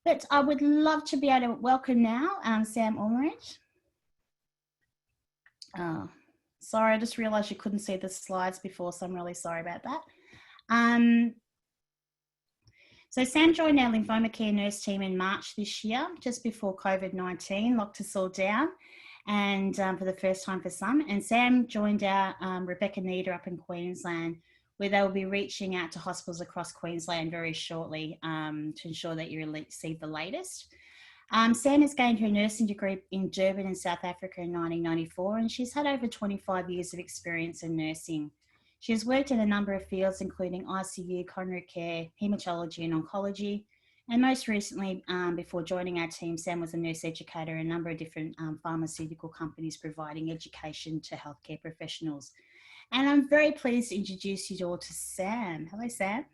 But I would love to be able to welcome now Sam Ormerod. Sorry, I just realised you couldn't see the slides before, so I'm really sorry about that. So Sam joined our Lymphoma Care Nurse team in March this year, just before COVID-19 locked us all down, and for the first time for some. And Sam joined our Rebecca Needer up in Queensland, where they will be reaching out to hospitals across Queensland very shortly to ensure that you receive the latest. Sam has gained her nursing degree in Durban in South Africa in 1994, and she's had over 25 years of experience in nursing. She has worked in a number of fields, including ICU, coronary care, haematology and oncology. And most recently, before joining our team, Sam was a nurse educator in a number of different pharmaceutical companies providing education to healthcare professionals. And I'm very pleased to introduce you all to Sam. Hello, Sam.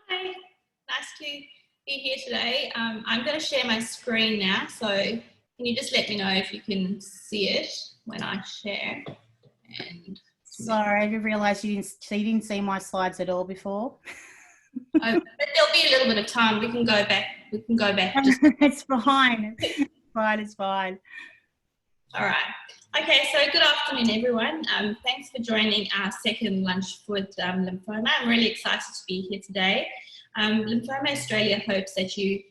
Hi, nice to be here today. I'm going to share my screen now, so can you just let me know if you can see it when I share? And sorry, I realised you didn't see my slides at all before. But there'll be a little bit of time. We can go back. It's fine. It's fine. All right. Okay, so good afternoon, everyone. Thanks for joining our second lunch with lymphoma. I'm really excited to be here today. Lymphoma Australia hopes that you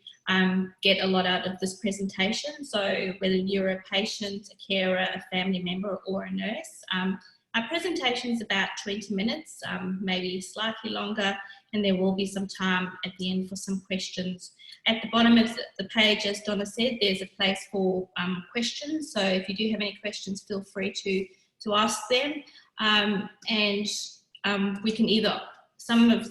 get a lot out of this presentation. So whether you're a patient, a carer, a family member, or a nurse, our presentation is about 20 minutes, maybe slightly longer, and there will be some time at the end for some questions. At the bottom of the page, as Donna said, there's a place for questions. So if you do have any questions, feel free to ask them. We can either, some of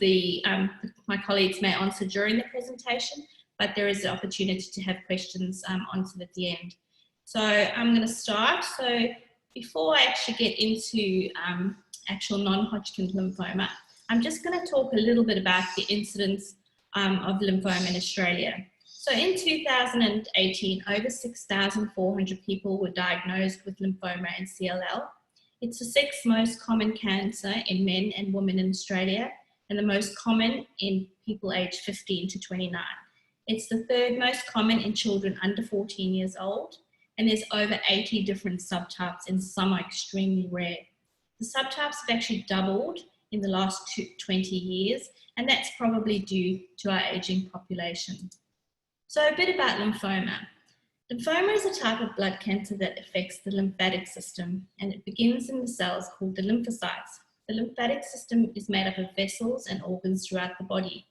my colleagues may answer during the presentation, but there is the opportunity to have questions answered at the end. So I'm going to start. So before I actually get into actual non-Hodgkin lymphoma, I'm just going to talk a little bit about the incidence of lymphoma in Australia. So in 2018, over 6,400 people were diagnosed with lymphoma and CLL. It's the sixth most common cancer in men and women in Australia, and the most common in people aged 15 to 29. It's the third most common in children under 14 years old, and there's over 80 different subtypes, and some are extremely rare. The subtypes have actually doubled in the last 20 years, and that's probably due to our aging population. So a bit about lymphoma. Lymphoma is a type of blood cancer that affects the lymphatic system, and it begins in the cells called the lymphocytes. The lymphatic system is made up of vessels and organs throughout the body.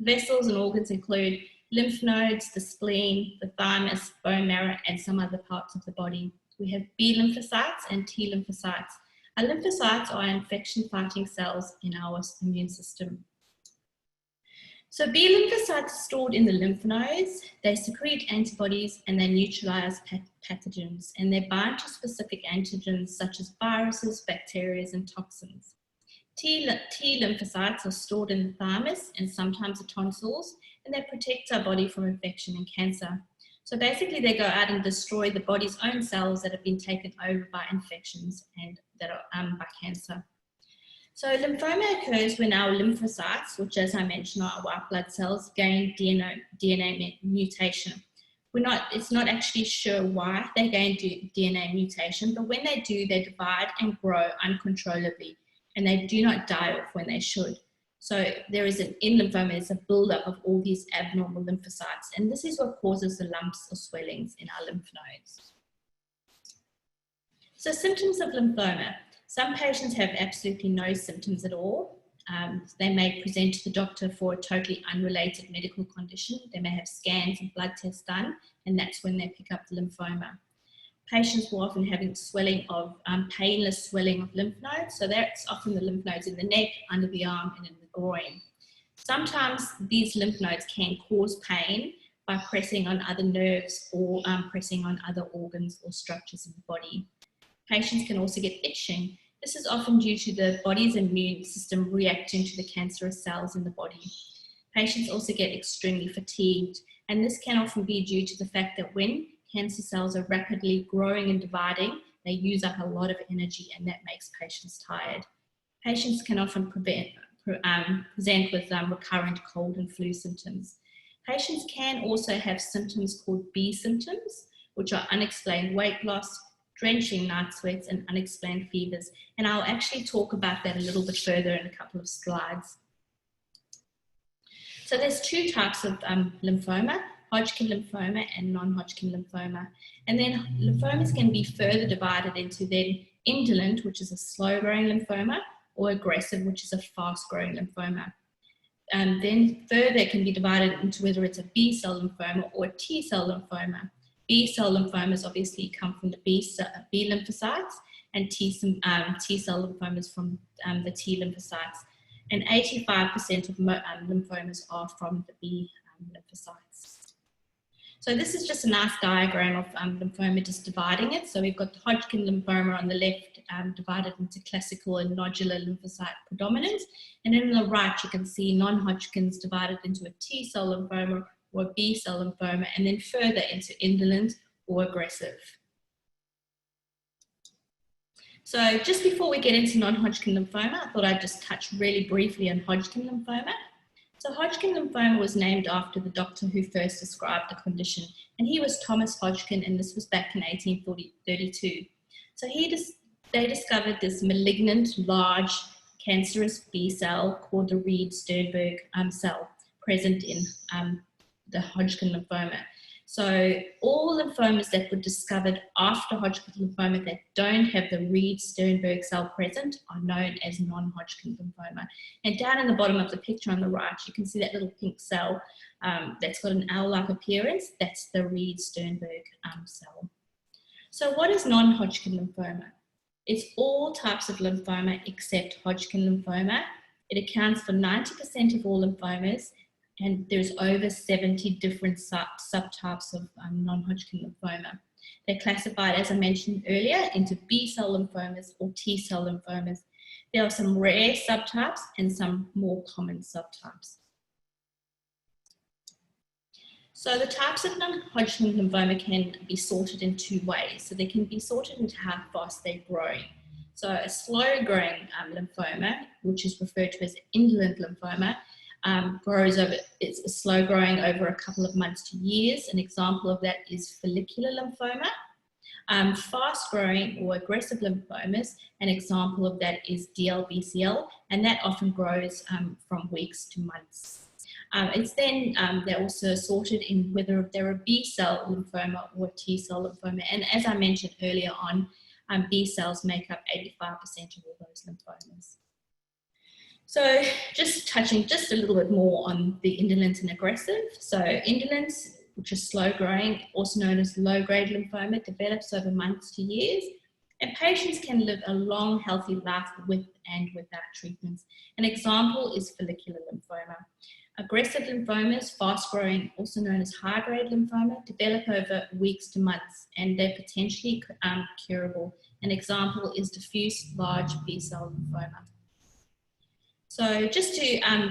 Vessels and organs include lymph nodes, the spleen, the thymus, bone marrow, and some other parts of the body. We have B lymphocytes and T lymphocytes. Our lymphocytes are infection-fighting cells in our immune system. So B lymphocytes are stored in the lymph nodes. They secrete antibodies and they neutralize pathogens, and they bind to specific antigens such as viruses, bacteria, and toxins. T lymphocytes are stored in the thymus and sometimes the tonsils, and they protect our body from infection and cancer. So basically they go out and destroy the body's own cells that have been taken over by infections and that are by cancer. So lymphoma occurs when our lymphocytes, which as I mentioned are white blood cells, gain DNA mutation. It's not actually sure why they gain DNA mutation, but when they do, they divide and grow uncontrollably, and they do not die off when they should. So in lymphoma, there's a buildup of all these abnormal lymphocytes, and this is what causes the lumps or swellings in our lymph nodes. So symptoms of lymphoma. Some patients have absolutely no symptoms at all. They may present to the doctor for a totally unrelated medical condition. They may have scans and blood tests done, and that's when they pick up the lymphoma. Patients will often have painless swelling of lymph nodes. So that's often the lymph nodes in the neck, under the arm, and in the groin. Sometimes these lymph nodes can cause pain by pressing on other nerves or pressing on other organs or structures in the body. Patients can also get itching. This is often due to the body's immune system reacting to the cancerous cells in the body. Patients also get extremely fatigued, and this can often be due to the fact that when cancer cells are rapidly growing and dividing, they use up a lot of energy, and that makes patients tired. Patients can often present with recurrent cold and flu symptoms. Patients can also have symptoms called B symptoms, which are unexplained weight loss, drenching night sweats, and unexplained fevers. And I'll actually talk about that a little bit further in a couple of slides. So there's two types of lymphoma, Hodgkin lymphoma and non-Hodgkin lymphoma. And then lymphomas can be further divided into then indolent, which is a slow-growing lymphoma, or aggressive, which is a fast-growing lymphoma. Then further it can be divided into whether it's a B-cell lymphoma or a T-cell lymphoma. B-cell lymphomas obviously come from the B lymphocytes, and T-cell lymphomas from the T lymphocytes. And 85% of lymphomas are from the B lymphocytes. So this is just a nice diagram of lymphoma, just dividing it. So we've got the Hodgkin lymphoma on the left, divided into classical and nodular lymphocyte predominant. And then on the right, you can see non-Hodgkin's divided into a T-cell lymphoma or a B-cell lymphoma, and then further into indolent or aggressive. So just before we get into non-Hodgkin lymphoma, I thought I'd just touch really briefly on Hodgkin lymphoma. So Hodgkin lymphoma was named after the doctor who first described the condition, and he was Thomas Hodgkin, and this was back in 1832. So they discovered this malignant, large, cancerous B cell called the Reed-Sternberg cell present in the Hodgkin lymphoma. So all lymphomas that were discovered after Hodgkin lymphoma that don't have the Reed-Sternberg cell present are known as non-Hodgkin lymphoma. And down in the bottom of the picture on the right, you can see that little pink cell that's got an owl-like appearance. That's the Reed-Sternberg cell. So what is non-Hodgkin lymphoma? It's all types of lymphoma except Hodgkin lymphoma. It accounts for 90% of all lymphomas, and there's over 70 different subtypes of non-Hodgkin lymphoma. They're classified, as I mentioned earlier, into B-cell lymphomas or T-cell lymphomas. There are some rare subtypes and some more common subtypes. So the types of non-Hodgkin lymphoma can be sorted in two ways. So they can be sorted into how fast they're growing. So a slow-growing lymphoma, which is referred to as indolent lymphoma, grows over, it's slow growing over a couple of months to years. An example of that is follicular lymphoma. Fast growing or aggressive lymphomas, an example of that is DLBCL, and that often grows from weeks to months. It's then, they're also sorted in whether they're a B-cell lymphoma or T-cell lymphoma. And as I mentioned earlier on, B cells make up 85% of all those lymphomas. So just touching just a little bit more on the indolent and aggressive. So indolent, which is slow growing, also known as low-grade lymphoma, develops over months to years, and patients can live a long, healthy life with and without treatments. An example is follicular lymphoma. Aggressive lymphomas, fast growing, also known as high-grade lymphoma, develop over weeks to months, and they're potentially curable. An example is diffuse large B-cell lymphoma. So just to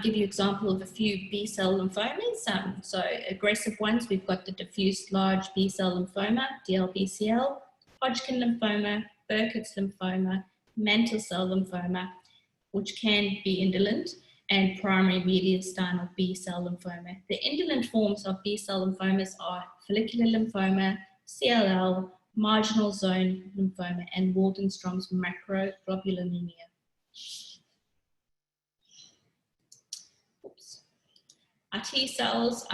give you an example of a few B-cell lymphomas, so aggressive ones, we've got the diffuse large B-cell lymphoma, DLBCL, Hodgkin lymphoma, Burkitt's lymphoma, mantle cell lymphoma, which can be indolent, and primary mediastinal B-cell lymphoma. The indolent forms of B-cell lymphomas are follicular lymphoma, CLL, marginal zone lymphoma, and Waldenstrom's macroglobulinemia. Our T cells,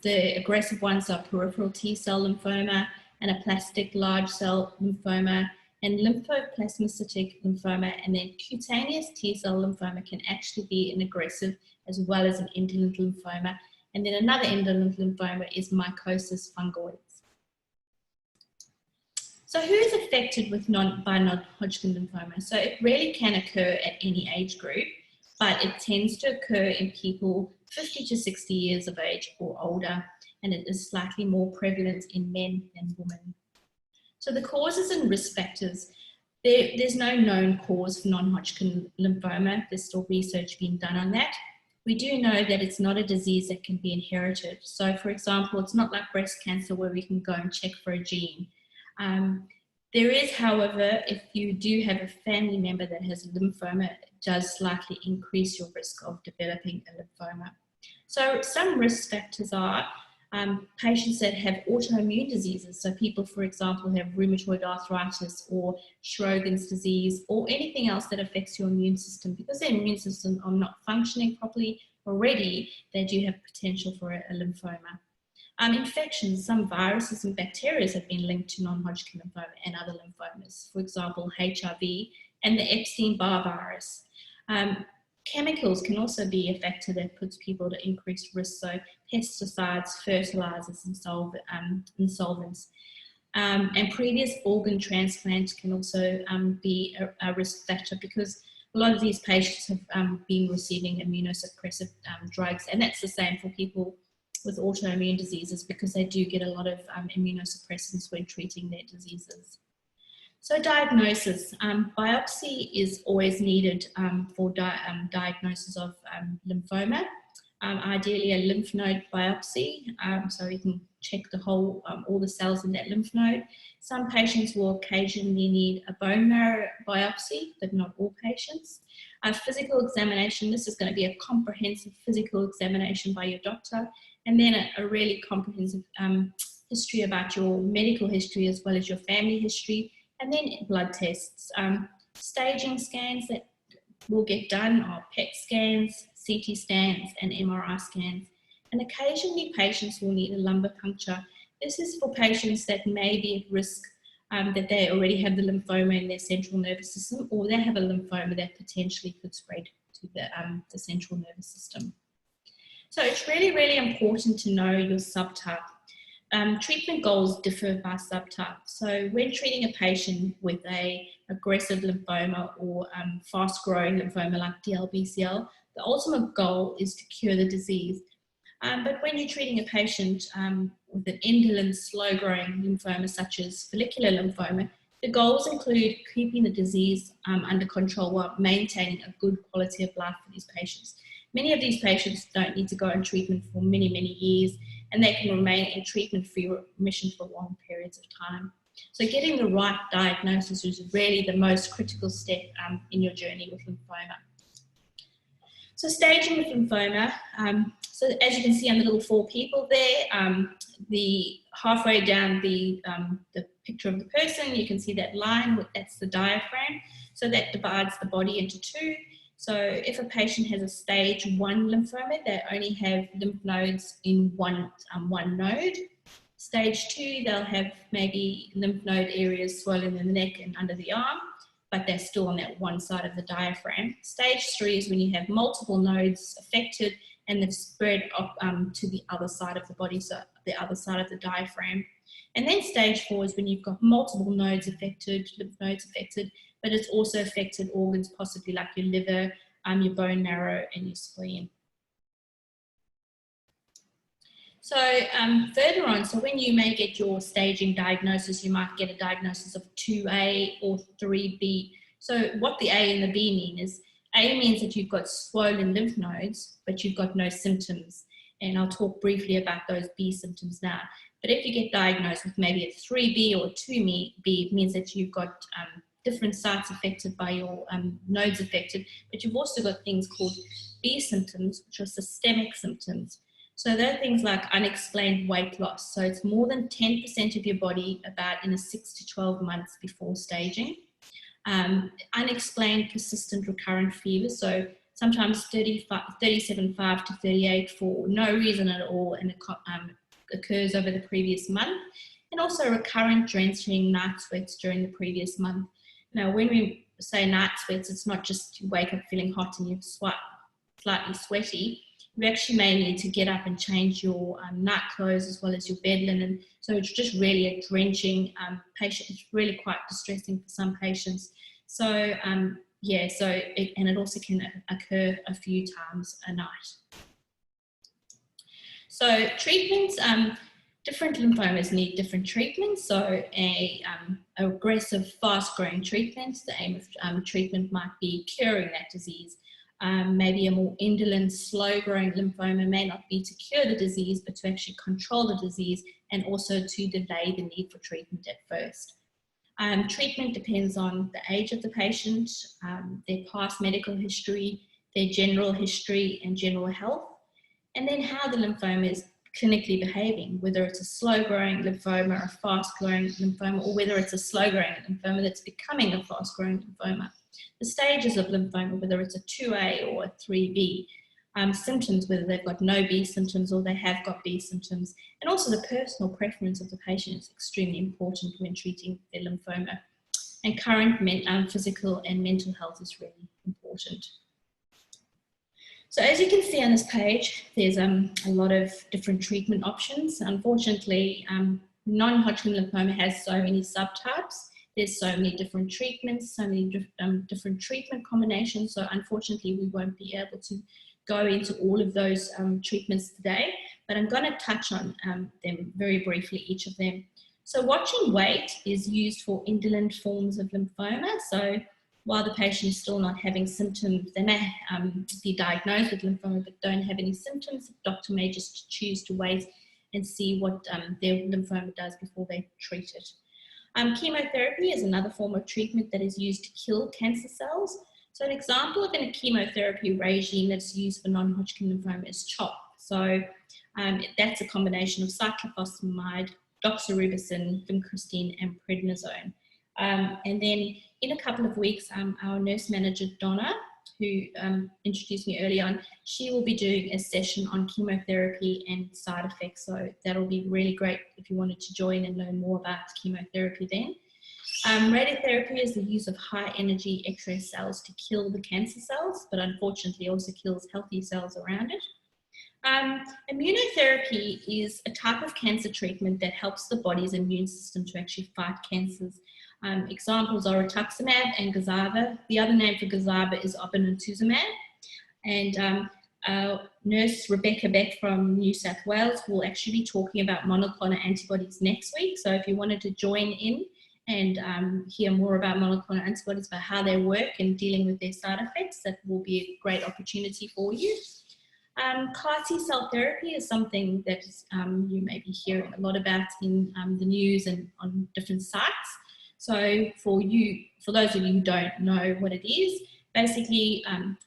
the aggressive ones are peripheral T-cell lymphoma, anaplastic large cell lymphoma, and lymphoplasmacytic lymphoma, and then cutaneous T-cell lymphoma can actually be an aggressive as well as an indolent lymphoma. And then another indolent lymphoma is mycosis fungoides. So who is affected with by non-Hodgkin lymphoma? So it really can occur at any age group, but it tends to occur in people 50 to 60 years of age or older, and it is slightly more prevalent in men than women. So the causes and risk factors, there's no known cause for non-Hodgkin lymphoma. There's still research being done on that. We do know that it's not a disease that can be inherited. So for example, it's not like breast cancer where we can go and check for a gene. There is, however, if you do have a family member that has lymphoma, it does slightly increase your risk of developing a lymphoma. So some risk factors are patients that have autoimmune diseases. So people, for example, have rheumatoid arthritis or Sjogren's disease or anything else that affects your immune system. Because their immune system are not functioning properly already, they do have potential for a lymphoma. Infections, some viruses and bacteria have been linked to non-Hodgkin lymphoma and other lymphomas. For example, HIV and the Epstein-Barr virus. Chemicals can also be a factor that puts people at increased risk, so pesticides, fertilizers, and solvents. And previous organ transplants can also be a risk factor, because a lot of these patients have been receiving immunosuppressive drugs, and that's the same for people with autoimmune diseases, because they do get a lot of immunosuppressants when treating their diseases. So diagnosis, biopsy is always needed for diagnosis of lymphoma. Ideally a lymph node biopsy, so you can check the whole, all the cells in that lymph node. Some patients will occasionally need a bone marrow biopsy, but not all patients. A physical examination, this is going to be a comprehensive physical examination by your doctor, and then a really comprehensive history about your medical history as well as your family history, and then blood tests. Staging scans that will get done are PET scans, CT scans, and MRI scans. And occasionally patients will need a lumbar puncture. This is for patients that may be at risk, that they already have the lymphoma in their central nervous system, or they have a lymphoma that potentially could spread to the central nervous system. So it's really, really important to know your subtype. Treatment goals differ by subtype. So when treating a patient with a aggressive lymphoma or fast-growing lymphoma like DLBCL, the ultimate goal is to cure the disease. But when you're treating a patient with an indolent, slow-growing lymphoma such as follicular lymphoma, the goals include keeping the disease under control while maintaining a good quality of life for these patients. Many of these patients don't need to go on treatment for many, many years, and they can remain in treatment-free remission for long periods of time. So getting the right diagnosis is really the most critical step in your journey with lymphoma. So staging with lymphoma, so as you can see on the little 4 people there, the halfway down the picture of the person, you can see that line, that's the diaphragm. So that divides the body into 2. So if a patient has a stage 1 lymphoma, they only have lymph nodes in one node. Stage 2, they'll have maybe lymph node areas swollen in the neck and under the arm, but they're still on that one side of the diaphragm. Stage 3 is when you have multiple nodes affected and they've spread up to the other side of the body, so the other side of the diaphragm. And then stage 4 is when you've got multiple nodes affected, lymph nodes affected, but it's also affected organs, possibly like your liver, your bone marrow, and your spleen. So further on, so when you may get your staging diagnosis, you might get a diagnosis of 2A or 3B. So what the A and the B mean is, A means that you've got swollen lymph nodes, but you've got no symptoms. And I'll talk briefly about those B symptoms now. But if you get diagnosed with maybe a 3B or a 2B, it means that you've got different sites affected by your nodes affected, but you've also got things called B symptoms, which are systemic symptoms. So they're things like unexplained weight loss. So it's more than 10% of your body about in a 6 to 12 months before staging. Unexplained persistent recurrent fever. So sometimes 37.5 to 38 for no reason at all, and it occurs over the previous month. And also recurrent drenching night sweats during the previous month. Now, when we say night sweats, it's not just you wake up feeling hot and you're slightly sweaty. You actually may need to get up and change your night clothes as well as your bed linen. So it's just really a drenching patient. It's really quite distressing for some patients. So yeah, so it also can occur a few times a night. So treatments, different lymphomas need different treatments. So aggressive, fast-growing treatment, the aim of treatment might be curing that disease. Maybe a more indolent, slow-growing lymphoma may not be to cure the disease, but to actually control the disease and also to delay the need for treatment at first. Treatment depends on the age of the patient, their past medical history, their general history and general health. and then how the lymphoma is clinically behaving, whether it's a slow-growing lymphoma or a fast-growing lymphoma, or whether it's a slow-growing lymphoma that's becoming a fast-growing lymphoma. The stages of lymphoma, whether it's a 2A or a 3B, symptoms, whether they've got no B symptoms or they have got B symptoms, and also the personal preference of the patient is extremely important when treating their lymphoma. And current physical and mental health is really important. So as you can see on this page, there's a lot of different treatment options. Unfortunately, non-Hodgkin lymphoma has so many subtypes. There's so many different treatments, so many different treatment combinations. So unfortunately, we won't be able to go into all of those treatments today, but I'm going to touch on them very briefly, each of them. So watching weight is used for indolent forms of lymphoma. So while the patient is still not having symptoms, they may be diagnosed with lymphoma but don't have any symptoms. The doctor may just choose to wait and see what their lymphoma does before they treat it. Chemotherapy is another form of treatment that is used to kill cancer cells. So an example of a chemotherapy regime that's used for non-Hodgkin lymphoma is CHOP. So that's a combination of cyclophosphamide, doxorubicin, vincristine, and prednisone. And then in a couple of weeks, our nurse manager, Donna, who introduced me early on, she will be doing a session on chemotherapy and side effects. So that'll be really great if you wanted to join and learn more about chemotherapy then. Radiotherapy is the use of high energy X-ray cells to kill the cancer cells, but unfortunately also kills healthy cells around it. Immunotherapy is a type of cancer treatment that helps the body's immune system to actually fight cancers. Examples are rituximab and Gazyva. The other name for Gazyva is obinutuzumab. And nurse Rebecca Beck from New South Wales will actually be talking about monoclonal antibodies next week. So if you wanted to join in and hear more about monoclonal antibodies, about how they work and dealing with their side effects, that will be a great opportunity for you. CAR T-cell therapy is something that you may be hearing a lot about in the news and on different sites. So for those of you who don't know what it is, basically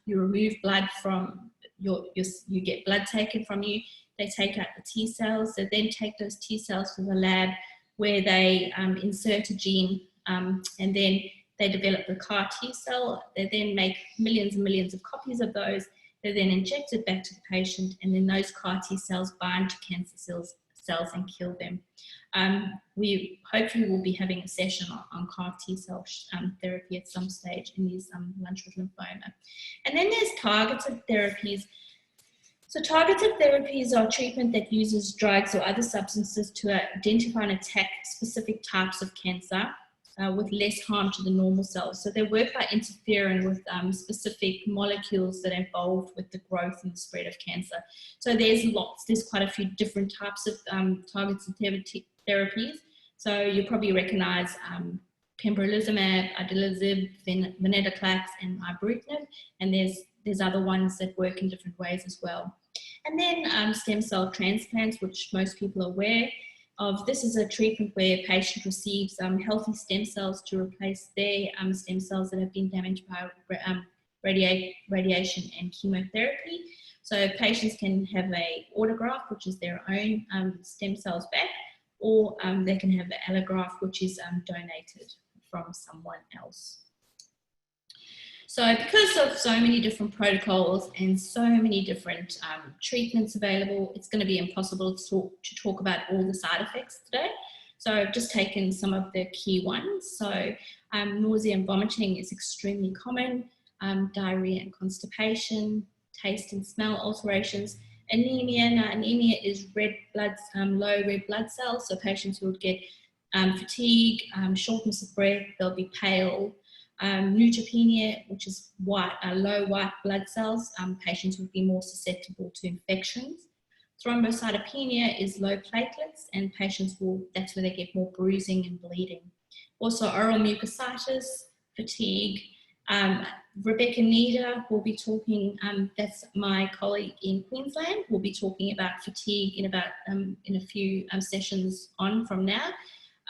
you remove blood from you get blood taken from you, they take out the T cells, they then take those T cells to the lab where they insert a gene and then they develop the CAR T cell, they then make millions and millions of copies of those, they're then injected back to the patient, and then those CAR T cells bind to cancer cells and kill them. We hopefully will be having a session on CAR T cell therapy at some stage in these lunch with lymphoma. And then there's targeted therapies. So targeted therapies are treatment that uses drugs or other substances to identify and attack specific types of cancer with less harm to the normal cells. So they work by interfering with specific molecules that are involved with the growth and the spread of cancer. So there's quite a few different types of targeted therapies. So you probably recognize pembrolizumab, adalimumab, venetoclax, and ibrutinib, and there's other ones that work in different ways as well. And then stem cell transplants, which most people are aware of. This is a treatment where a patient receives healthy stem cells to replace their stem cells that have been damaged by radiation and chemotherapy. So patients can have an autograft, which is their own stem cells back, or they can have an allograft, which is donated from someone else. So because of so many different protocols and so many different treatments available, it's going to be impossible to talk about all the side effects today. So I've just taken some of the key ones. So nausea and vomiting is extremely common, diarrhea and constipation, taste and smell alterations, anemia. Now anemia is low red blood cells, so patients will get fatigue, shortness of breath, they'll be pale. Neutropenia, which is low white blood cells, patients would be more susceptible to infections. Thrombocytopenia is low platelets, and patients that's where they get more bruising and bleeding. Also oral mucositis, fatigue. Rebecca Nida will be talking, that's my colleague in Queensland, will be talking about fatigue in a few sessions on from now,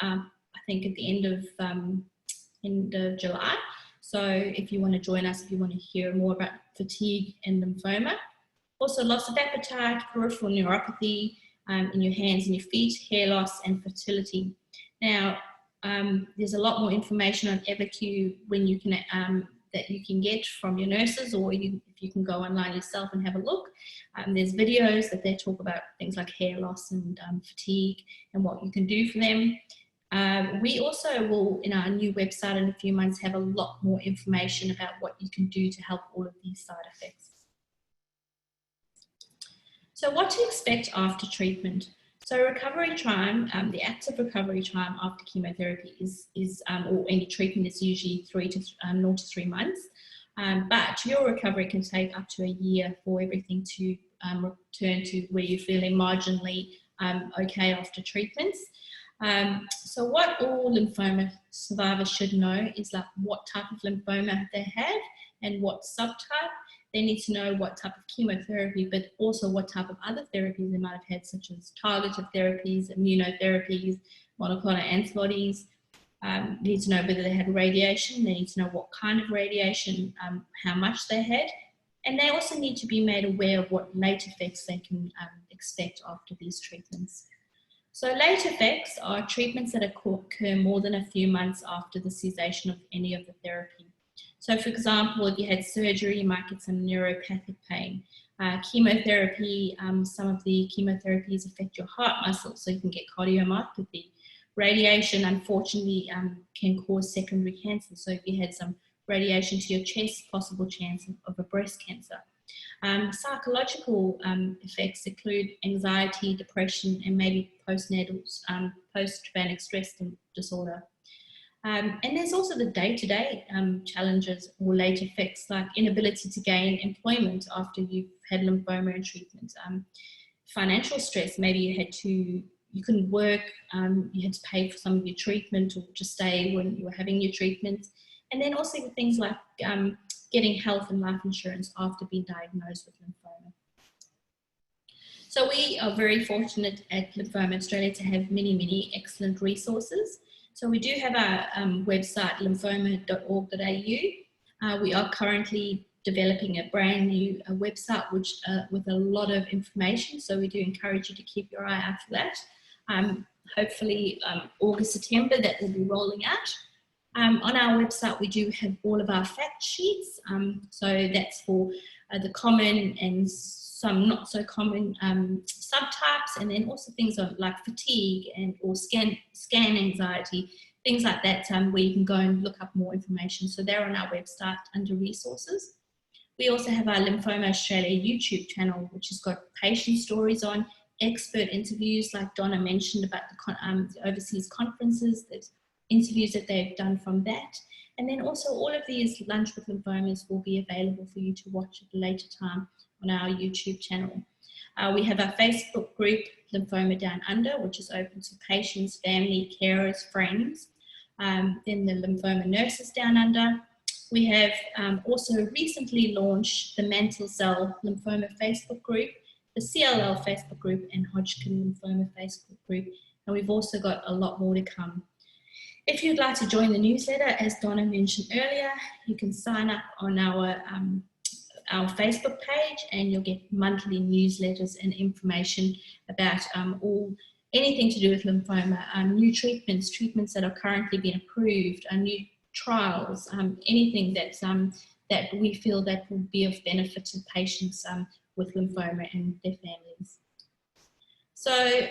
I think at the end of July. So if you want to join us, if you want to hear more about fatigue and lymphoma. Also loss of appetite, peripheral neuropathy in your hands and your feet, hair loss and fertility. Now, there's a lot more information on Everq when you can that you can get from your nurses, or if you can go online yourself and have a look. There's videos that they talk about things like hair loss and fatigue and what you can do for them. We also will, in our new website in a few months, have a lot more information about what you can do to help all of these side effects. So what to expect after treatment? So recovery time, the active recovery time after chemotherapy or any treatment is usually 0 to 3 months. But your recovery can take up to a year for everything to return to where you're feeling marginally okay after treatments. So what all lymphoma survivors should know is like what type of lymphoma they have and what subtype. They need to know what type of chemotherapy, but also what type of other therapies they might have had, such as targeted therapies, immunotherapies, monoclonal antibodies. They need to know whether they had radiation. They need to know what kind of radiation, how much they had. And they also need to be made aware of what late effects they can expect after these treatments. So late effects are treatments that occur more than a few months after the cessation of any of the therapy. So for example, if you had surgery, you might get some neuropathic pain. Chemotherapy, some of the chemotherapies affect your heart muscle, so you can get cardiomyopathy. Radiation, unfortunately, can cause secondary cancer. So if you had some radiation to your chest, possible chance of a breast cancer. Psychological effects include anxiety, depression, and maybe postnatal, post-traumatic stress disorder. And there's also the day-to-day challenges or late effects, like inability to gain employment after you've had lymphoma and treatment. Financial stress, maybe you couldn't work, you had to pay for some of your treatment or just stay when you were having your treatment. And then also things like getting health and life insurance after being diagnosed with lymphoma. So we are very fortunate at Lymphoma Australia to have many, many excellent resources. So we do have our website, lymphoma.org.au. We are currently developing a brand new website which with a lot of information. So we do encourage you to keep your eye out for that. Hopefully August, September, that will be rolling out. On our website, we do have all of our fact sheets. So that's for the common and some not so common subtypes, and then also things like fatigue or scan anxiety, things like that, where you can go and look up more information. So they're on our website under resources. We also have our Lymphoma Australia YouTube channel, which has got patient stories on, expert interviews like Donna mentioned about the overseas conferences. There's interviews that they've done from that. And then also all of these Lunch with Lymphomas will be available for you to watch at a later time on our YouTube channel. We have our Facebook group, Lymphoma Down Under, which is open to patients, family, carers, friends. Then the Lymphoma Nurses Down Under. We have also recently launched the Mantle Cell Lymphoma Facebook group, the CLL Facebook group, and Hodgkin Lymphoma Facebook group. And we've also got a lot more to come. If you'd like to join the newsletter, as Donna mentioned earlier, you can sign up on our Facebook page, and you'll get monthly newsletters and information about anything to do with lymphoma, new treatments that are currently being approved, new trials, anything that we feel that will be of benefit to patients with lymphoma and their families. So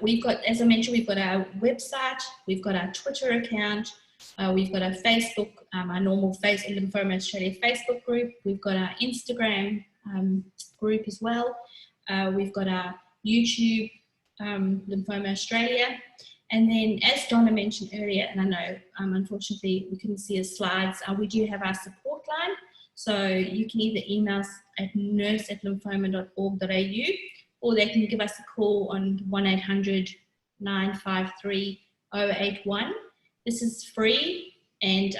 we've got, as I mentioned, we've got our website, we've got our Twitter account, we've got our Facebook, our normal Lymphoma Australia Facebook group, we've got our Instagram group as well, we've got our YouTube, Lymphoma Australia, and then as Donna mentioned earlier, and I know unfortunately we couldn't see her slides, we do have our support line, so you can either email us at nurse@lymphoma.org.au, or they can give us a call on 1-800-953-081. This is free, and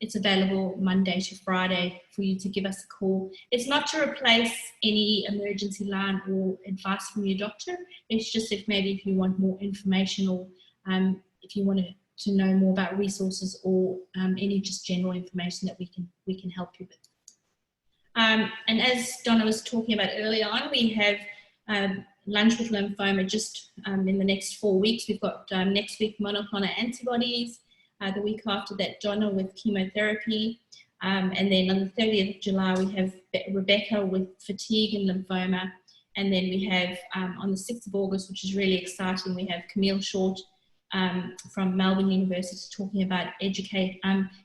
it's available Monday to Friday for you to give us a call. It's not to replace any emergency line or advice from your doctor. It's just if you want more information, or if you want to know more about resources, or any just general information that we can help you with. And as Donna was talking about earlier on, we have lunch with lymphoma just in the next 4 weeks. We've got next week monoclonal antibodies, the week after that Donna with chemotherapy, and then on the 30th of July we have Rebecca with fatigue and lymphoma, and then we have on the 6th of August, which is really exciting, we have Camille Short from Melbourne University talking about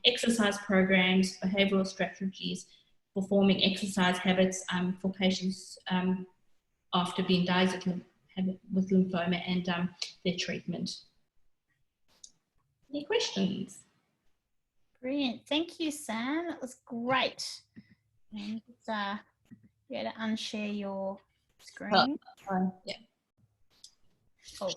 exercise programs, behavioural strategies, performing exercise habits for patients after being diagnosed with lymphoma and their treatment. Any questions? Brilliant. Thank you, Sam. That was great. And you had to unshare your screen. Yeah. Oh,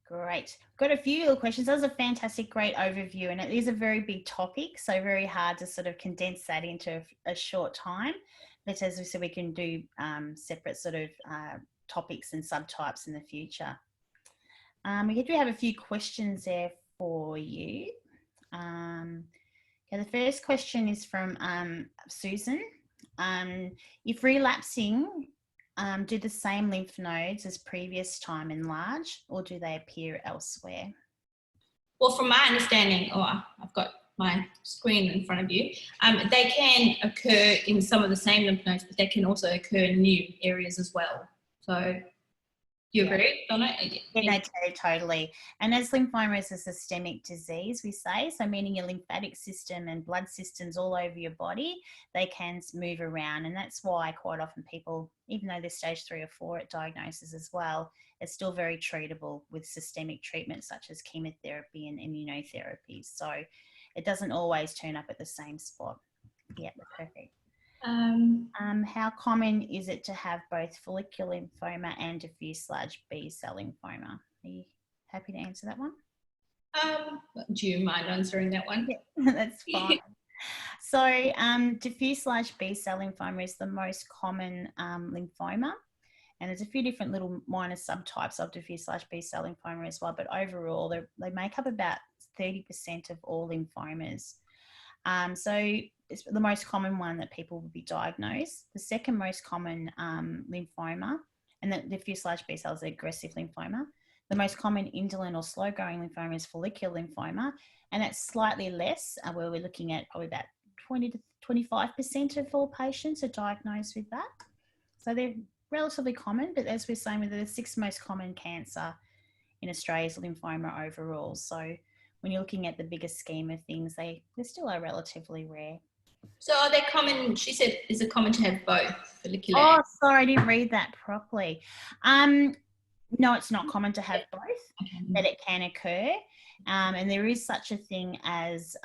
great. Got a few little questions. That was a fantastic, great overview, and it is a very big topic, so very hard to sort of condense that into a short time. But as we said, we can do separate sort of topics and subtypes in the future. We do have a few questions there for you. Okay, the first question is from Susan. If relapsing, do the same lymph nodes as previous time enlarge, or do they appear elsewhere? Well, from my understanding, I've got my screen in front of you, they can occur in some of the same lymph nodes, but they can also occur in new areas as well. So, do you agree, Donna? Yeah, no, totally. And as lymphoma is a systemic disease, we say, so meaning your lymphatic system and blood systems all over your body, they can move around. And that's why quite often people, even though they're stage 3 or 4 at diagnosis as well, it's still very treatable with systemic treatments such as chemotherapy and immunotherapies. So it doesn't always turn up at the same spot. Yeah, perfect. How common is it to have both follicular lymphoma and diffuse large B-cell lymphoma? Are you happy to answer that one? Do you mind answering that one? Yeah, that's fine. So diffuse large B-cell lymphoma is the most common lymphoma, and there's a few different little minor subtypes of diffuse large B-cell lymphoma as well, but overall they make up about 30% of all lymphomas. So it's the most common one that people will be diagnosed. The second most common lymphoma, and the diffuse large B cells, aggressive lymphoma. The most common indolent or slow-growing lymphoma is follicular lymphoma, and that's slightly less, where we're looking at probably about 20 to 25% of all patients are diagnosed with that. So they're relatively common, but as we're saying, the 6th most common cancer in Australia is lymphoma overall. So when you're looking at the bigger scheme of things, they still are relatively rare. So are they common? She said, is it common to have both follicular? Oh, sorry, I didn't read that properly. No, it's not common to have both, but it can occur. And there is such a thing as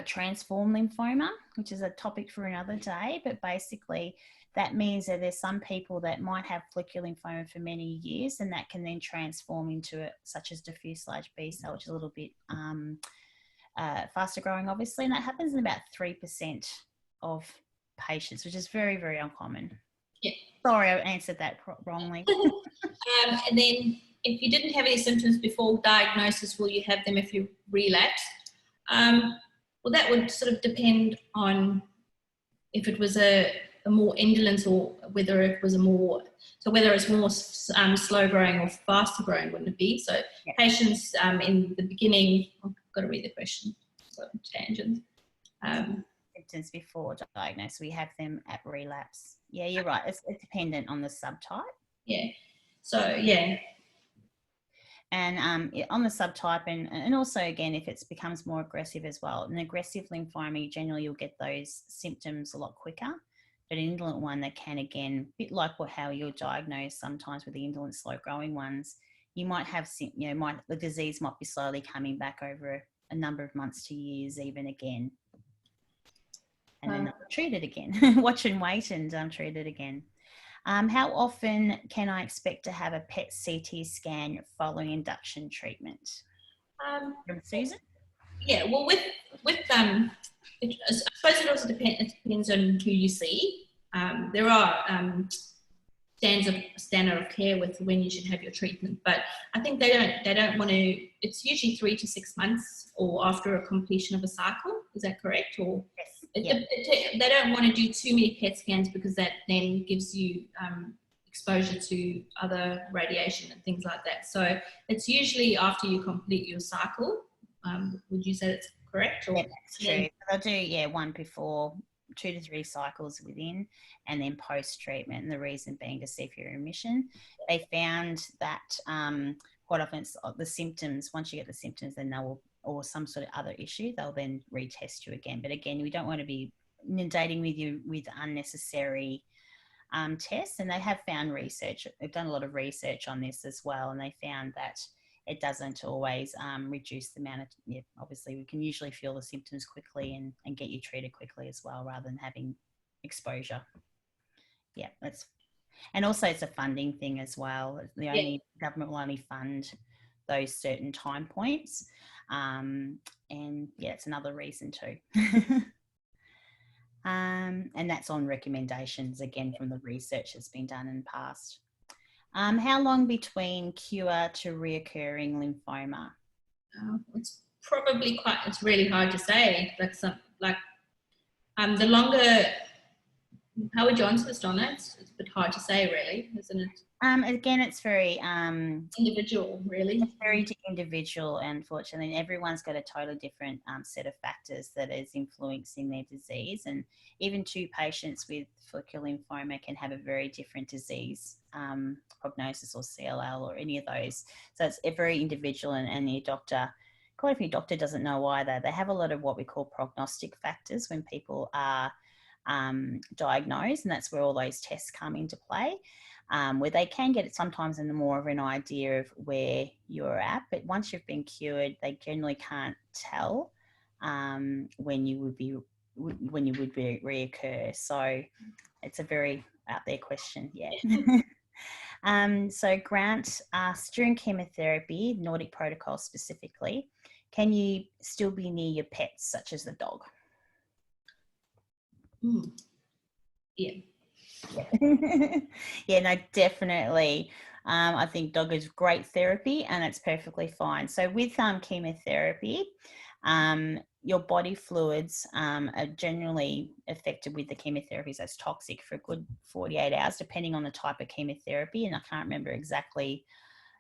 transform lymphoma, which is a topic for another day, but basically that means that there's some people that might have follicular lymphoma for many years, and that can then transform into it, such as diffuse large B cell, which is a little bit faster growing, obviously, and that happens in about 3% of patients, which is very, very uncommon. Yeah. Sorry, I answered that wrongly. And then if you didn't have any symptoms before diagnosis, will you have them if you relapse? Well, that would sort of depend on if it was a more indolent or whether it was whether it's more slow growing or faster growing, wouldn't it be? So yeah. Patients in the beginning, I've got to read the question, so tangent. Symptoms before diagnosis, we have them at relapse. Yeah, you're right. It's dependent on the subtype. Yeah. So, yeah. And on the subtype, and also, again, if it becomes more aggressive as well, an aggressive lymphoma, generally you'll get those symptoms a lot quicker. But an indolent one that can, again, a bit like how you're diagnosed sometimes with the indolent slow-growing ones, you might have, the disease might be slowly coming back over a number of months to years even again. And then treat it again. Watch and wait and treat it again. How often can I expect to have a PET CT scan following induction treatment? From Susan? Yeah, well, with I suppose it also depends on who you see. There are standard of care with when you should have your treatment, but I think they don't want to. It's usually 3 to 6 months or after a completion of a cycle. Is that correct? Or yes, They don't want to do too many PET scans because that then gives you exposure to other radiation and things like that. So it's usually after you complete your cycle. Would you say that's correct? Or, yeah, that's true. They'll do, one before, 2 to 3 cycles within, and then post-treatment, and the reason being to see if you're in remission. They found that quite often it's the symptoms, once you get the symptoms, then they will, or some sort of other issue, they'll then retest you again. But again, we don't want to be inundating with you with unnecessary tests, and they have found research. They've done a lot of research on this as well, and they found that it doesn't always reduce the amount of, obviously we can usually feel the symptoms quickly and get you treated quickly as well, rather than having exposure. Yeah, and also it's a funding thing as well. Government will only fund those certain time points. And yeah, it's another reason too. And that's on recommendations, again, from the research that's been done in the past. How long between cure to reoccurring lymphoma? It's probably it's really hard to say. The longer, how would you answer this, Donna? It's a bit hard to say, really, isn't it? Again, it's very individual, really. It's very individual, unfortunately. Everyone's got a totally different set of factors that is influencing their disease, and even 2 patients with follicular lymphoma can have a very different disease prognosis or CLL or any of those. So it's very individual, and your doctor, quite often your doctor doesn't know either. They have a lot of what we call prognostic factors when people are diagnosed, and that's where all those tests come into play. Where they can get it sometimes in more of an idea of where you're at, but once you've been cured, they generally can't tell when you would reoccur. So it's a very out there question, yeah. So Grant asked, during chemotherapy, Nordic protocol specifically, can you still be near your pets, such as the dog? Yeah. Yeah, no, definitely. I think dog is great therapy, and it's perfectly fine. So with chemotherapy, your body fluids are generally affected with the chemotherapy, so it's toxic for a good 48 hours, depending on the type of chemotherapy. And I can't remember exactly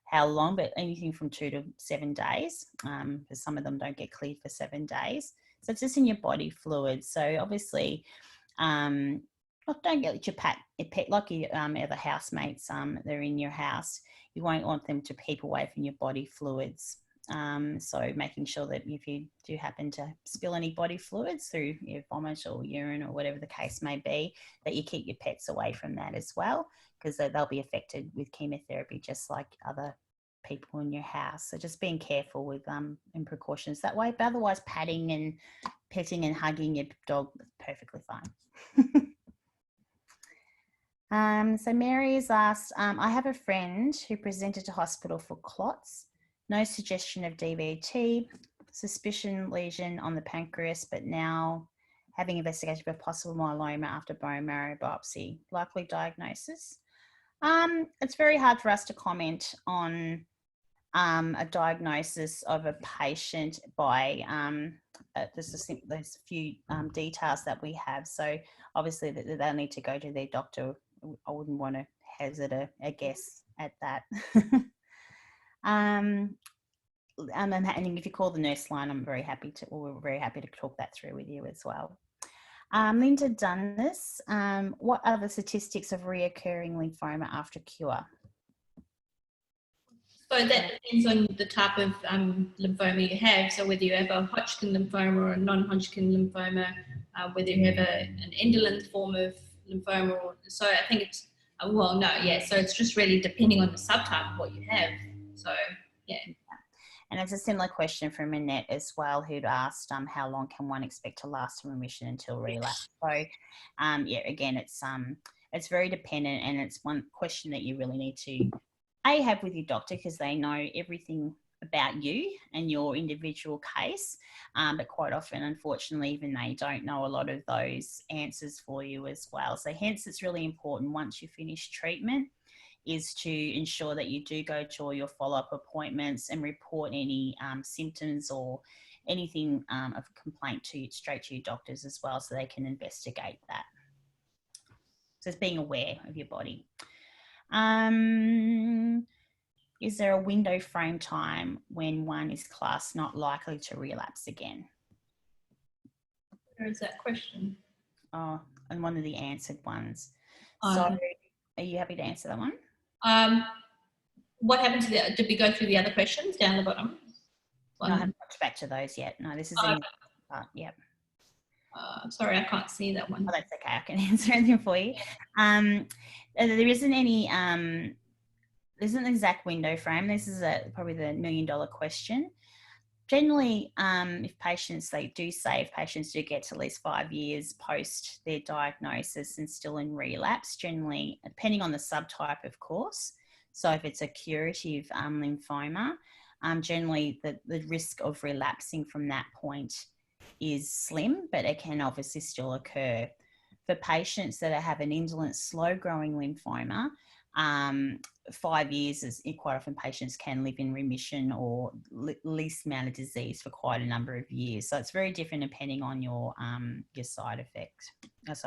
how long, but anything from 2 to 7 days, because some of them don't get cleared for 7 days. So it's just in your body fluids. So obviously, don't get your pet like your other housemates. They're in your house. You won't want them to keep away from your body fluids. So making sure that if you do happen to spill any body fluids through your vomit or urine or whatever the case may be, that you keep your pets away from that as well, because they'll be affected with chemotherapy just like other people in your house. So just being careful with and precautions that way. But otherwise, patting and petting and hugging your dog is perfectly fine. So Mary has asked, I have a friend who presented to hospital for clots, no suggestion of DVT, suspicion lesion on the pancreas, but now having investigation for possible myeloma after bone marrow biopsy. Likely diagnosis? It's very hard for us to comment on a diagnosis of a patient by there's a few details that we have. So obviously they'll need to go to their doctor. I wouldn't want to hazard a guess at that. And if you call the nurse line, we're very happy to talk that through with you as well. Linda Dunnes, what are the statistics of reoccurring lymphoma after cure? So that depends on the type of lymphoma you have. So whether you have a Hodgkin lymphoma or a non-Hodgkin lymphoma, whether you have an indolent form of lymphoma. So I think it's, so it's just really depending on the subtype of what you have. So, yeah. And it's a similar question from Annette as well, who'd asked how long can one expect to last in remission until relapse? So, again, it's very dependent, and it's one question that you really need to have with your doctor, because they know everything about you and your individual case, but quite often, unfortunately, even they don't know a lot of those answers for you as well. So hence it's really important, once you finish treatment, is to ensure that you do go to all your follow-up appointments and report any symptoms or anything of a complaint straight to your doctors as well, so they can investigate that. So it's being aware of your body. Is there a window frame time when one is classed not likely to relapse again? Where is that question? Oh, and one of the answered ones. Oh, So okay. are you happy to answer that one? What happened to did we go through the other questions down the bottom? No, I haven't got back to those yet. No, this is in part. Yep. Sorry, I can't see that one. Oh, that's okay. I can answer anything for you. There isn't any, there isn't an exact window frame. This is probably the $1 million question. Generally, if patients do get to at least 5 years post their diagnosis and still in relapse, generally, depending on the subtype, of course. So if it's a curative lymphoma, generally the risk of relapsing from that point is slim, but it can obviously still occur. For patients that have an indolent, slow-growing lymphoma, 5 years is quite often patients can live in remission or least amount of disease for quite a number of years. So it's very different depending on your side effect.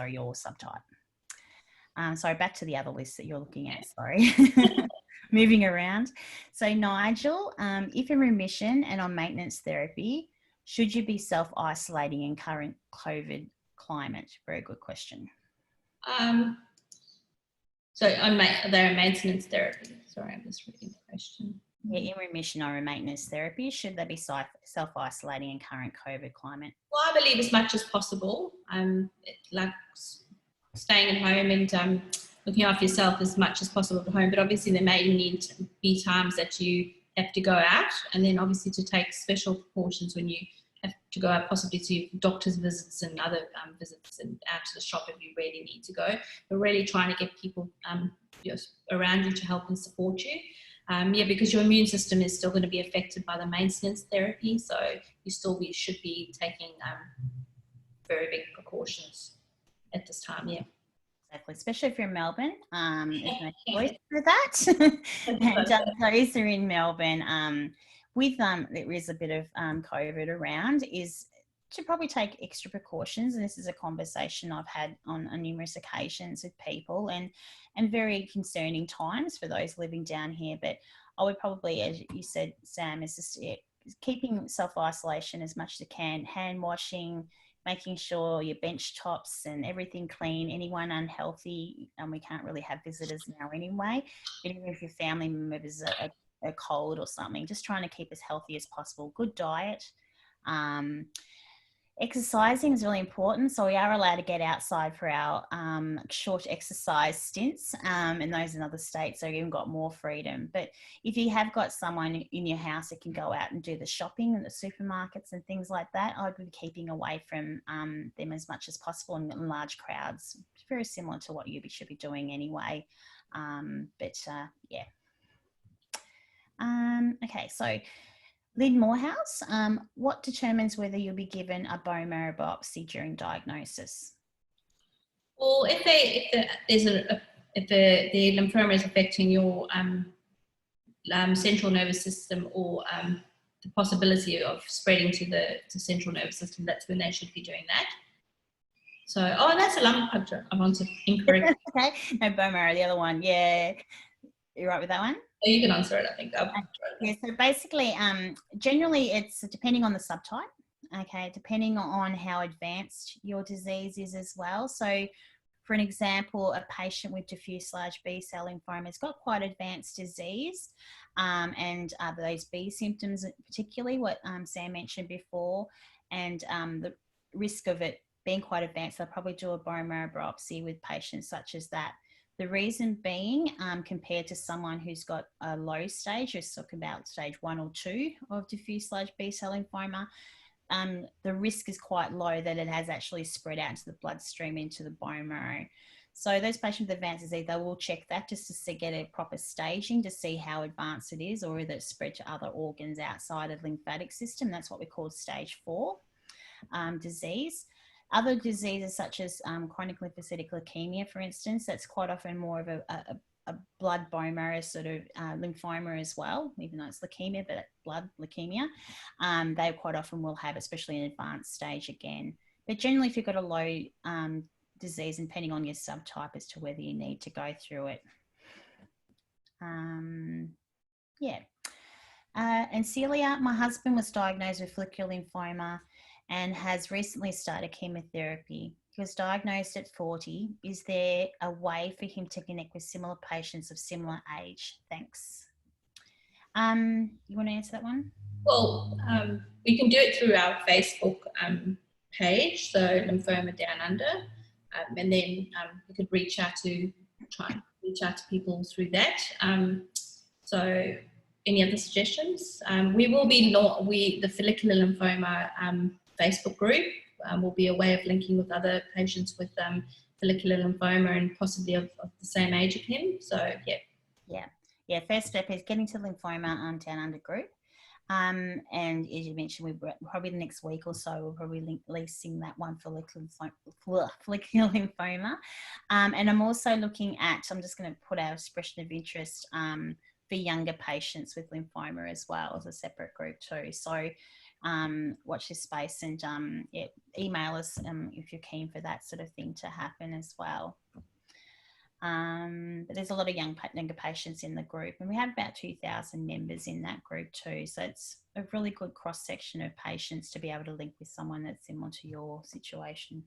Your subtype. Sorry, back to the other list that you're looking at. Sorry. Moving around. So Nigel, if in remission and on maintenance therapy, should you be self-isolating in current COVID climate? Very good question. So they're in maintenance therapy. Sorry, I'm just reading the question. Yeah, in remission or in maintenance therapy, should they be self-isolating in current COVID climate? Well, I believe as much as possible. Like staying at home and looking after yourself as much as possible at home. But obviously there may need to be times that you have to go out, and then obviously to take special precautions when you have to go out, possibly to doctor's visits and other visits and out to the shop if you really need to go. But really trying to get people around you to help and support you. Because your immune system is still going to be affected by the maintenance therapy, so you should be taking very big precautions at this time. Yeah. Exactly, especially if you're in Melbourne. There's no choice for that. And those are in Melbourne, there is a bit of COVID around, is to probably take extra precautions. And this is a conversation I've had on numerous occasions with people, and very concerning times for those living down here. But I would probably, as you said, Sam, is just keeping self-isolation as much as you can, hand washing, making sure your bench tops and everything clean. Anyone unhealthy, and we can't really have visitors now anyway, but even if your family members are cold or something, just trying to keep as healthy as possible. Good diet. Exercising is really important. So we are allowed to get outside for our short exercise stints, and those in other states, so you've even got more freedom. But if you have got someone in your house that can go out and do the shopping and the supermarkets and things like that, I'd be keeping away from them as much as possible in large crowds. It's very similar to what you should be doing anyway. Okay, so Lynn Morehouse, what determines whether you'll be given a bone marrow biopsy during diagnosis? Well, if the lymphoma is affecting your central nervous system, or the possibility of spreading to the central nervous system, that's when they should be doing that. So, that's a lump puncture. I've answered incorrect. Okay, no, bone marrow, the other one. Yeah, you're right with that one? Oh, you can answer it, I think. Yeah, so basically, generally it's depending on the subtype, okay, depending on how advanced your disease is as well. So for an example, a patient with diffuse large B-cell lymphoma has got quite advanced disease, and those B symptoms, particularly what Sam mentioned before, and the risk of it being quite advanced, they'll probably do a bone marrow biopsy with patients such as that. The reason being, compared to someone who's got a low stage, let's talk about stage 1 or 2 of diffuse large B-cell lymphoma, the risk is quite low that it has actually spread out into the bloodstream, into the bone marrow. So those patients with advanced disease, they will check that just to get a proper staging to see how advanced it is, or whether it's spread to other organs outside of the lymphatic system. That's what we call stage 4 disease. Other diseases such as chronic lymphocytic leukemia, for instance, that's quite often more of a a blood bone marrow sort of lymphoma as well, even though it's leukemia, but blood leukemia, they quite often will have, especially in advanced stage again. But generally, if you've got a low disease, and depending on your subtype as to whether you need to go through it. Yeah. And Celia, my husband was diagnosed with follicular lymphoma and has recently started chemotherapy. He was diagnosed at 40. Is there a way for him to connect with similar patients of similar age? Thanks. You want to answer that one? Well, we can do it through our Facebook page, so Lymphoma Down Under, and then we could try and reach out to people through that. So any other suggestions? We will be the follicular lymphoma Facebook group will be a way of linking with other patients with follicular lymphoma and possibly of the same age of him. So yeah. First step is getting to Lymphoma Down Under group. And as you mentioned, we probably the next week or so we'll probably releasing that one for follicular lymphoma. And I'm also looking at, I'm just going to put our expression of interest for younger patients with lymphoma as well as a separate group too. So watch this space and email us if you're keen for that sort of thing to happen as well. But there's a lot of younger patients in the group, and we have about 2,000 members in that group too. So it's a really good cross section of patients to be able to link with someone that's similar to your situation.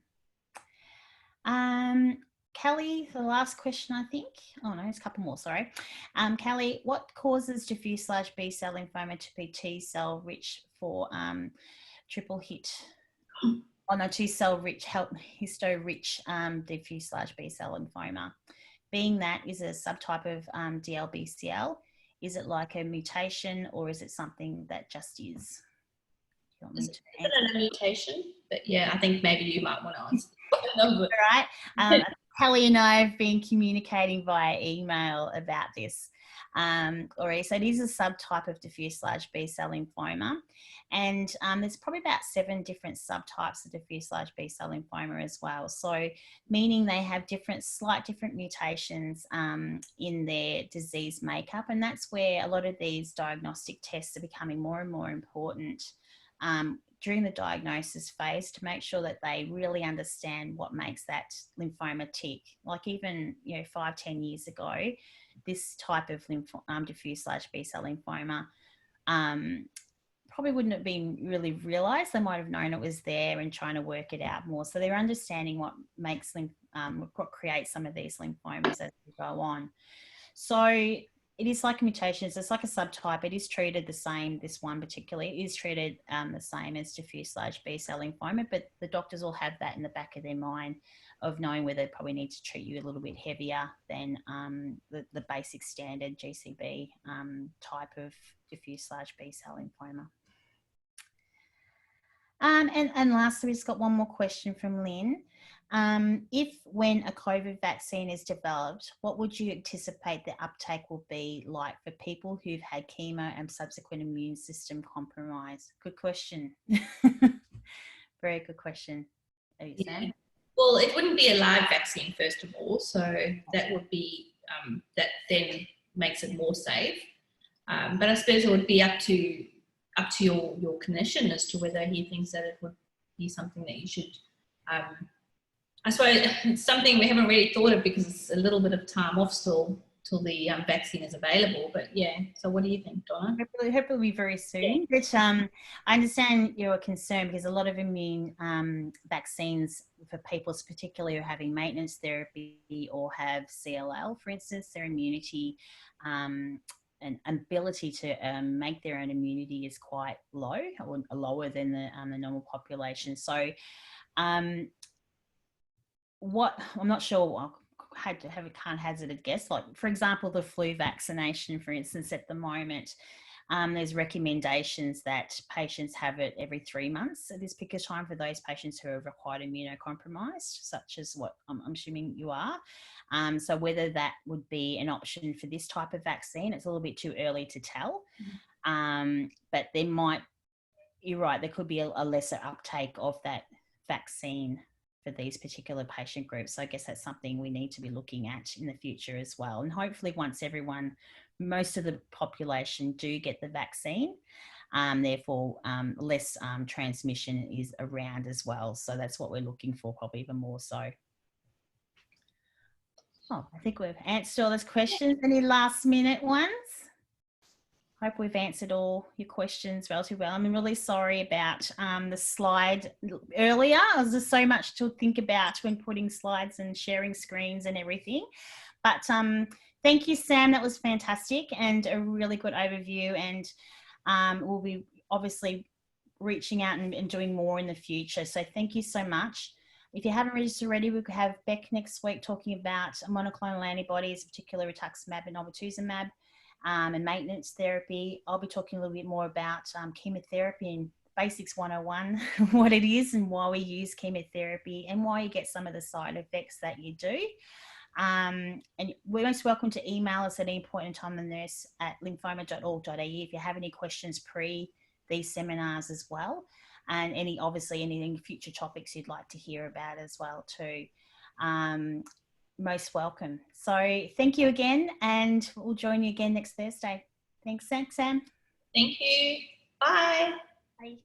Kelly, the last question, I think. Oh no, there's a couple more, sorry. Kelly, what causes diffuse large B-cell lymphoma to be T-cell rich for triple hit? Oh no, T-cell rich, histo-rich diffuse large B-cell lymphoma. Being that is a subtype of DLBCL, is it like a mutation or is it something that just is? It's a mutation, but yeah, I think maybe you might want to answer. All right. Kelly and I have been communicating via email about this already. So it is a subtype of diffuse large B-cell lymphoma. And there's probably about 7 different subtypes of diffuse large B-cell lymphoma as well. So meaning they have slight different mutations in their disease makeup. And that's where a lot of these diagnostic tests are becoming more and more important during the diagnosis phase to make sure that they really understand what makes that lymphoma tick. Like even 5-10 years ago, this type of diffuse large B-cell lymphoma probably wouldn't have been really realised. They might have known it was there and trying to work it out more. So they're understanding what makes what creates some of these lymphomas as we go on. So it is like mutations. It's like a subtype. It is treated the same. This one particularly is treated the same as diffuse large B-cell lymphoma, but the doctors will have that in the back of their mind of knowing whether they probably need to treat you a little bit heavier than the basic standard GCB type of diffuse large B-cell lymphoma. And lastly, we've just got one more question from Lynn. If when a COVID vaccine is developed, what would you anticipate the uptake will be like for people who've had chemo and subsequent immune system compromise? Good question. Very good question. Yeah. Well, it wouldn't be a live vaccine, first of all, so that would be, that then makes it more safe. But I suppose it would be up to your clinician as to whether he thinks that it would be something that you should, I suppose it's something we haven't really thought of because it's a little bit of time off still till the vaccine is available. But yeah, so what do you think, Donna? Hopefully it'll be very soon. Yeah. But I understand your concern because a lot of immune vaccines for people, particularly who are having maintenance therapy or have CLL, for instance, their immunity and ability to make their own immunity is quite low, or lower than the normal population. So what I'm not sure, I can't hazard a guess. Like for example, the flu vaccination, for instance, at the moment, there's recommendations that patients have it every 3 months at this particular time for those patients who are quite immunocompromised, such as what I'm assuming you are. So whether that would be an option for this type of vaccine, it's a little bit too early to tell. But you're right, there could be a lesser uptake of that vaccine for these particular patient groups. So I guess that's something we need to be looking at in the future as well. And hopefully once most of the population do get the vaccine, therefore less transmission is around as well. So that's what we're looking for, probably even more so. Oh, I think we've answered all those questions. Any last minute ones? Hope we've answered all your questions relatively well. I'm really sorry about the slide earlier. There's just so much to think about when putting slides and sharing screens and everything. But thank you, Sam. That was fantastic and a really good overview. And we'll be obviously reaching out and doing more in the future. So thank you so much. If you haven't registered already, we could have Beck next week talking about monoclonal antibodies, particularly rituximab and obinutuzumab, and maintenance therapy. I'll be talking a little bit more about chemotherapy and Basics 101, what it is and why we use chemotherapy and why you get some of the side effects that you do. And we're most welcome to email us at any point in time, the nurse at lymphoma.org.au if you have any questions pre these seminars as well. And obviously anything future topics you'd like to hear about as well too. Most welcome. So thank you again, and we'll join you again next Thursday. Thanks, Sam. Thank you. Bye. Bye.